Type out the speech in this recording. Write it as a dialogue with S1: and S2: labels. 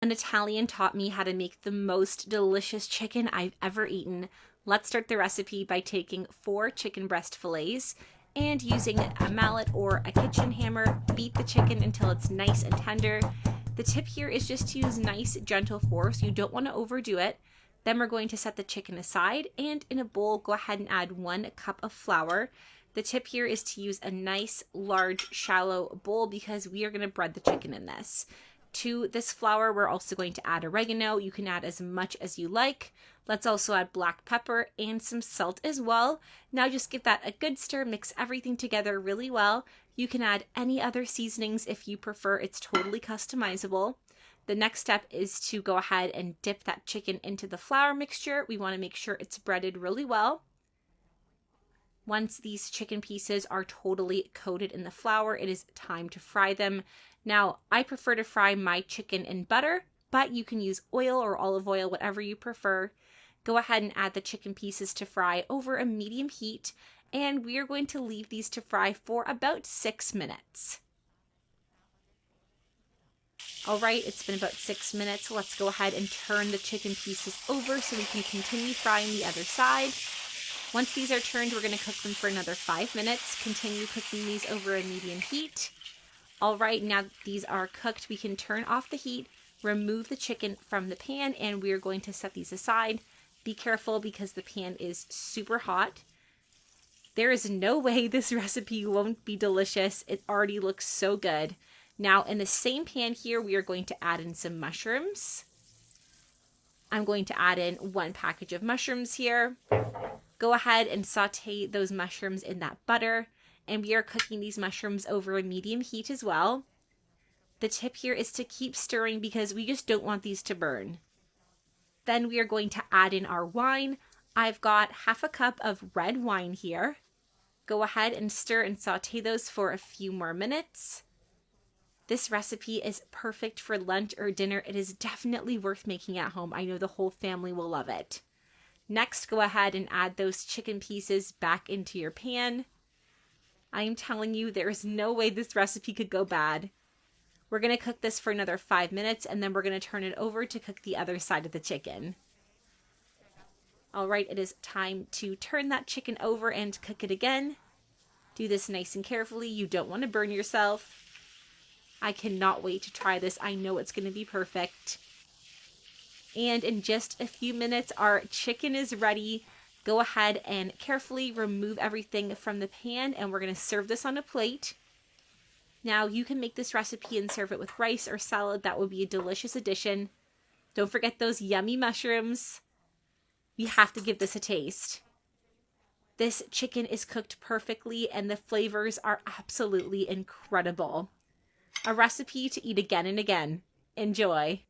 S1: An Italian taught me how to make the most delicious chicken I've ever eaten. Let's start the recipe by taking 4 chicken breast fillets and using a mallet or a kitchen hammer, beat the chicken until it's nice and tender. The tip here is just to use nice, gentle force. You don't want to overdo it. Then we're going to set the chicken aside, and in a bowl, go ahead and add 1 cup of flour. The tip here is to use a nice, large, shallow bowl because we are going to bread the chicken in this. To this flour, we're also going to add oregano. You can add as much as you like. Let's also add black pepper and some salt as well. Now just give that a good stir, mix everything together really well. You can add any other seasonings if you prefer. It's totally customizable. The next step is to go ahead and dip that chicken into the flour mixture. We want to make sure it's breaded really well. Once these chicken pieces are totally coated in the flour, it is time to fry them. Now, I prefer to fry my chicken in butter, but you can use oil or olive oil, whatever you prefer. Go ahead and add the chicken pieces to fry over a medium heat, and we are going to leave these to fry for about 6 minutes. All right, it's been about 6 minutes. Let's go ahead and turn the chicken pieces over so we can continue frying the other side. Once these are turned, we're going to cook them for another 5 minutes. Continue cooking these over a medium heat. All right, now that these are cooked, we can turn off the heat, remove the chicken from the pan, and we are going to set these aside. Be careful because the pan is super hot. There is no way this recipe won't be delicious. It already looks so good. Now, in the same pan here, we are going to add in some mushrooms. I'm going to add in 1 package of mushrooms here. Go ahead and saute those mushrooms in that butter. And we are cooking these mushrooms over a medium heat as well. The tip here is to keep stirring because we just don't want these to burn. Then we are going to add in our wine. I've got ½ cup of red wine here. Go ahead and stir and saute those for a few more minutes. This recipe is perfect for lunch or dinner. It is definitely worth making at home. I know the whole family will love it. Next, go ahead and add those chicken pieces back into your pan. I am telling you, there is no way this recipe could go bad. We're going to cook this for another 5 minutes, and then we're going to turn it over to cook the other side of the chicken. All right, it is time to turn that chicken over and cook it again. Do this nice and carefully. You don't want to burn yourself. I cannot wait to try this. I know it's going to be perfect. And in just a few minutes, our chicken is ready. Go ahead and carefully remove everything from the pan, and we're going to serve this on a plate. Now, you can make this recipe and serve it with rice or salad. That would be a delicious addition. Don't forget those yummy mushrooms. We have to give this a taste. This chicken is cooked perfectly, and the flavors are absolutely incredible. A recipe to eat again and again. Enjoy.